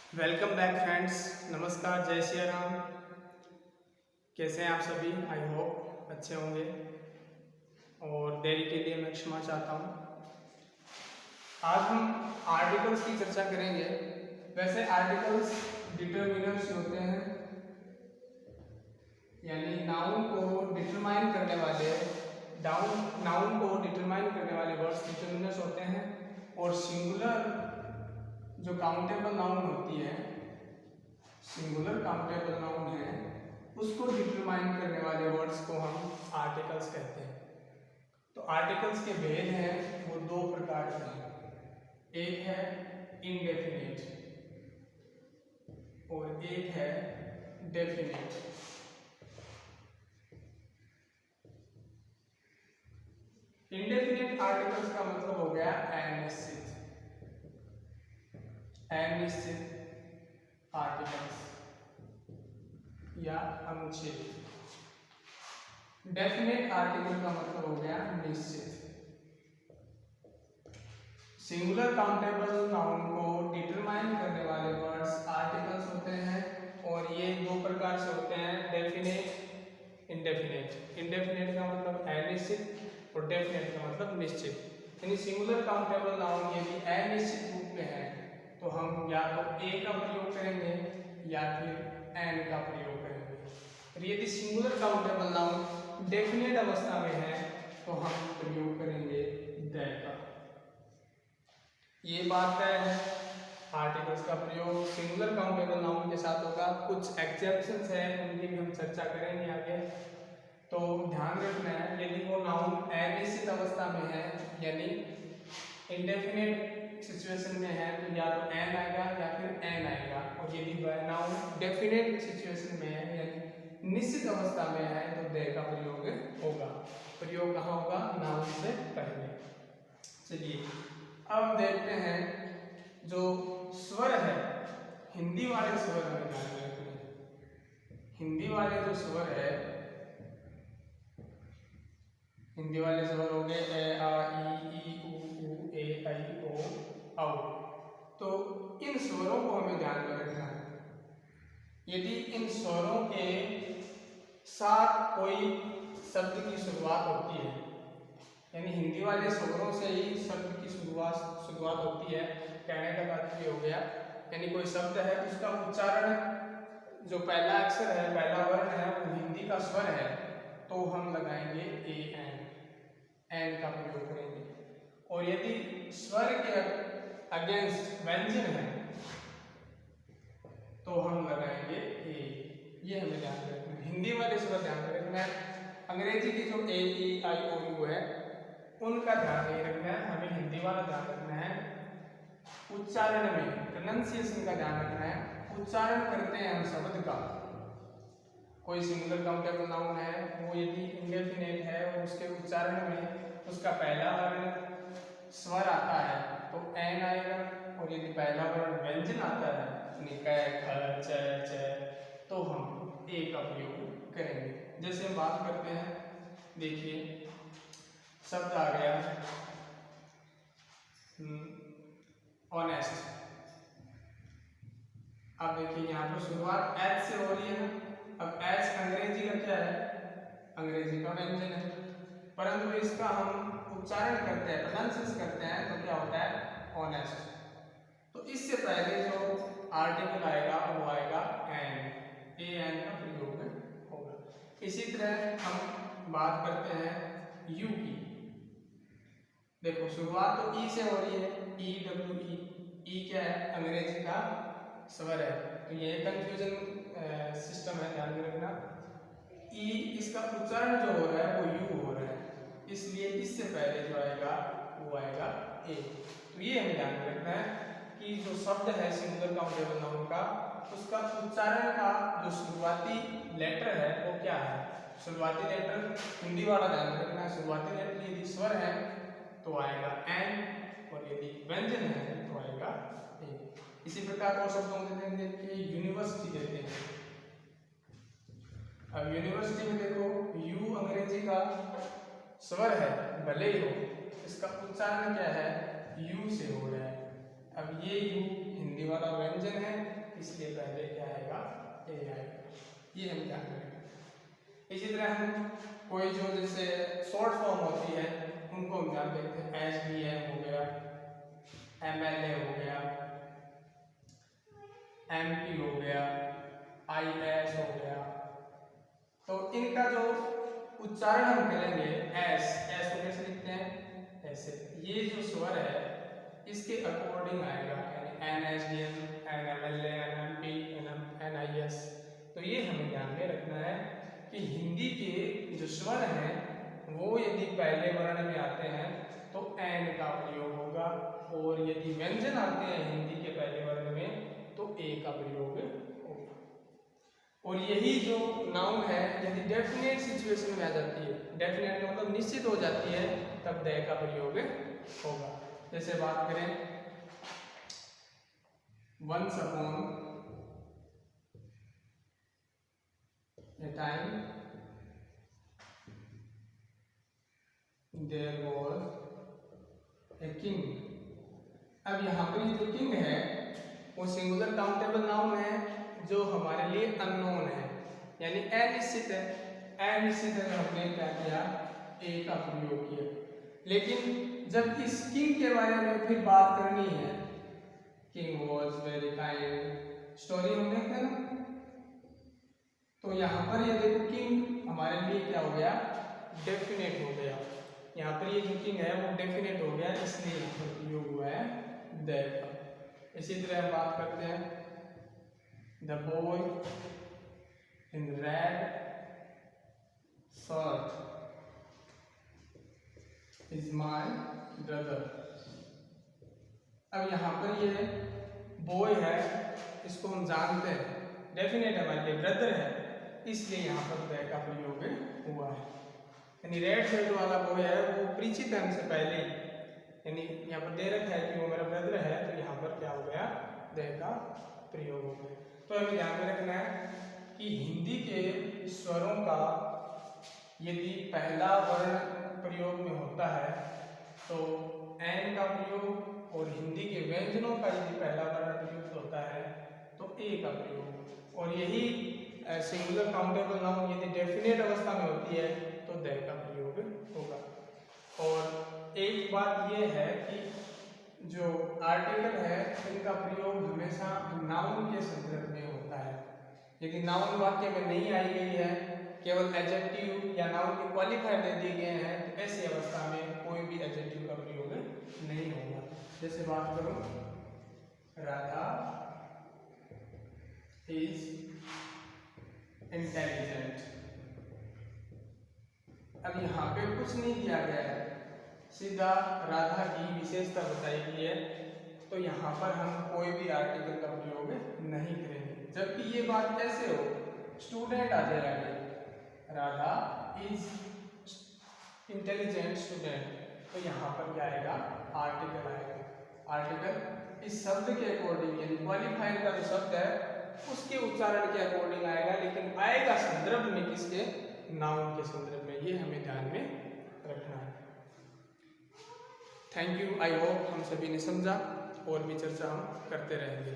Welcome back friends. नमस्कार, जय श्री राम। कैसे हैं आप सभी? आई होप अच्छे होंगे और देरी के लिए मैं क्षमा चाहता हूँ। आज हम आर्टिकल्स की चर्चा करेंगे। वैसे आर्टिकल्स डिटरमिनर्स होते हैं, यानी नाउन को डिटरमाइन करने वाले वर्ड्स डिटरमिनर्स होते हैं। और सिंगुलर जो काउंटेबल नाउन होती है, सिंगुलर काउंटेबल नाउन है, उसको डिटरमाइन करने वाले वर्ड्स को हम आर्टिकल्स कहते हैं। तो आर्टिकल्स के भेद हैं वो दो प्रकार के हैं। एक है इनडेफिनिट और एक है डेफिनिट। इनडेफिनिट आर्टिकल्स का मतलब हो गया अनिश्चित आर्टिकल्स या अनुच्छेद। डेफिनेट आर्टिकल का मतलब हो गया निश्चित। सिंगुलर काउंटेबल नाउन को डिटरमाइन करने वाले वर्ड्स आर्टिकल्स होते हैं और ये दो प्रकार से होते हैं, डेफिनेट, इंडेफिनेट। इंडेफिनेट का मतलब अनिश्चित और डेफिनेट का मतलब निश्चित। यानी सिंगुलर काउंटेबल नाउन यदि अनिश्चित रूप में है तो हम या तो ए का प्रयोग करेंगे या फिर एन का प्रयोग करेंगे। और यदि सिंगुलर काउंटेबल नाउन डेफिनेट अवस्था में है तो हम प्रयोग करेंगे द का। ये बात तय है। आर्टिकल्स का प्रयोग सिंगुलर काउंटेबल नाउन के साथ होगा। कुछ एक्सेप्शंस है, उनकी भी हम चर्चा करेंगे आगे। तो ध्यान रखना है, यदि वो नाउन अनिश्चित अवस्था में है यानी इंडेफिनेट सिचुएशन में है तो या तो एन आएगा या फिर एन आएगा। और यदि वह नाउन डेफिनेट सिचुएशन में है यानी निश्चित अवस्था में है तो दे का प्रयोग होगा। प्रयोग कहाँ होगा? नाउन से पहले। चलिए अब देखते हैं जो स्वर है, हिंदी वाले स्वर हमें ध्यान में रखने हैं। हिंदी वाले जो स्वर है, हिंदी वाले स्वर हो गए ए आ ई उ ए आई ओ औ। तो इन स्वरों को हमें ध्यान में रखना है। यदि इन स्वरों के साथ कोई शब्द की शुरुआत होती है, यानी हिंदी वाले स्वरों से ही शब्द की शुरुआत होती है, कहने का तात्पर्य हो गया यानी कोई शब्द है उसका उच्चारण जो पहला अक्षर है, पहला वर्ण है वो हिंदी का स्वर है तो हम लगाएंगे ए एन का प्रयोग करेंगे। और यदि स्वर के अगेंस्ट व्यंजन है तो हम लगाएंगे ए। ये हमें ध्यान रखना है, हिंदी वाले स्वर ध्यान रखना है। अंग्रेजी की जो ए ई आई ओ यू है उनका ध्यान नहीं रखना है, हमें हिंदी वाला ध्यान रखना है। उच्चारण में प्रोनाउंसिएशन का ध्यान रखना है। उच्चारण करते हैं हम शब्द का, कोई सिंगुलर काउंटेबल नाउन है वो यदि इंडेफिनेट है और उसके उच्चारण में उसका पहला वर्ण स्वर आता है तो एन आएगा। और यदि पहला वर्ण व्यंजन आता है क ख च तो हम ए का प्रयोग करेंगे। जैसे हम बात करते हैं, देखिए शब्द आ गया ऑनेस्ट। अब देखिए यहाँ पर शुरुआत एच से हो रही है। अब एच अंग्रेजी का क्या है? अंग्रेजी का व्यंजन है, परंतु इसका हम उच्चारण करते हैं, प्रोनाउंसिएशन करते हैं तो क्या होता है? ऑनेस्ट। तो इससे पहले जो आर्टिकल आएगा वो आएगा एन, ए एन का प्रयोग होगा। इसी तरह हम बात करते हैं यू की। देखो शुरुआत तो ई से हो रही है, ई डब्ल्यू ई क्या है? अंग्रेजी का स्वर है। तो ये कंफ्यूजन सिस्टम है, ध्यान में रखना। ई इसका उच्चारण जो हो रहा है वो यू हो रहा है, इसलिए इससे पहले जो आएगा वो आएगा ए। तो ये हमें ध्यान में रखना है कि जो शब्द है सिंगुलर काउंटेबल नाउन का, उसका उच्चारण का जो शुरुआती लेटर है वो क्या है? शुरुआती लेटर हिंदी वाला ध्यान में रखना है। शुरुआती लेटर यदि स्वर है तो आएगा एन और यदि व्यंजन है तो आएगा ए। इसी प्रकार और शब्दों में देते हैं, यूनिवर्सिटी देते हैं। अब यूनिवर्सिटी में देखो यू अंग्रेजी का स्वर है भले ही हो, इसका उच्चारण क्या है? यू से हो रहा है। अब ये यू हिंदी वाला व्यंजन है इसलिए पहले क्या आएगा, ए आएगा। ये हम ध्यान रखें। इसी तरह हम कोई जो जैसे शॉर्ट फॉर्म होती है उनको हम ध्यान देखते हैं। SBM हो गया, MLA हो गया, MP हो गया, IS हो गया। तो इनका जो उच्चारण हम करेंगे एस को कैसे लिखते हैं, ऐसे। ये जो स्वर है इसके अकॉर्डिंग आएगा, यानी NSDM, NMLA, NMP, NIS। तो ये हमें ध्यान में रखना है कि हिंदी के जो स्वर हैं वो यदि पहले वर्ण में आते हैं तो एन का प्रयोग होगा, और यदि व्यंजन आते हैं हिंदी के पहले वर्ण में तो ए का प्रयोग होगा। और यही जो नाउन है यदि डेफिनेट सिचुएशन में आ जाती है, डेफिनेट मतलब निश्चित हो जाती है, तब दे का प्रयोग होगा। जैसे बात करें once upon a time there was a king. अब यहाँ पर ये जो किंग है वो सिंगुलर काउंटेबल नाउन है जो हमारे लिए अननोन है, यानी अनिश्चित है। अनिश्चित है, हमने क्या किया, ए का प्रयोग किया। लेकिन जब इस किंग के बारे में फिर बात करनी है, king was very kind story हम देखते हैं ना, तो यहाँ पर ये देखो किंग हमारे लिए क्या हो गया, डेफिनेट हो गया। यहाँ पर ये जो किंग है वो डेफिनेट हो गया, इसलिए यहाँ पर प्रयोग हुआ है द का। इसी तरह हम बात करते हैं The boy in red shirt is my brother। अब यहाँ पर ये बॉय है, इसको हम जानते हैं, डेफिनेट हमारे लिए ब्रदर है, इसलिए यहाँ पर द का प्रयोग हुआ है। यानी रेड शर्ट वाला बॉय है वो परिचित है हमसे पहले ही, यानी यहाँ पर दे रखा है कि वो मेरा ब्रदर है, तो यहाँ पर क्या हो गया, द का प्रयोग हो गया। तो हमें ध्यान में रखना है कि हिंदी के स्वरों का यदि पहला वर्ण प्रयोग में होता है तो एन का प्रयोग, और हिंदी के व्यंजनों का यदि पहला वर्ण प्रयुक्त होता है तो ए का प्रयोग। और यही सिंगुलर काउंटेबल नाउन यदि डेफिनेट अवस्था में होती है तो द का प्रयोग होगा। और एक बात यह है कि जो आर्टिकल है इनका प्रयोग हमेशा नाउन के संदर्भ में होता है। यदि नाउन वाक्य में नहीं आई गई है, केवल एडजेक्टिव या नाउन के क्वालिफायर दे दिए गए हैं, तो ऐसी अवस्था में कोई भी एडजेक्टिव का प्रयोग नहीं होगा। जैसे बात करूं, राधा इज इंटेलिजेंट। अब यहाँ पे कुछ नहीं दिया गया है, सीधा राधा की विशेषता बताई गई है, तो यहाँ पर हम कोई भी आर्टिकल का प्रयोग नहीं करेंगे। जबकि ये बात कैसे हो, स्टूडेंट आ जाएगा, राधा इज इंटेलिजेंट स्टूडेंट, तो यहाँ पर क्या आएगा, आर्टिकल आएगा। आर्टिकल इस शब्द के अकॉर्डिंग, यानी क्वालिफायर का जो शब्द है उसके उच्चारण के अकॉर्डिंग आएगा, लेकिन आएगा संदर्भ में किसके, नाउन के संदर्भ में। ये हमें ध्यान में रखना है। थैंक यू, आई होप हम सभी ने समझा, और भी चर्चा हम करते रहेंगे।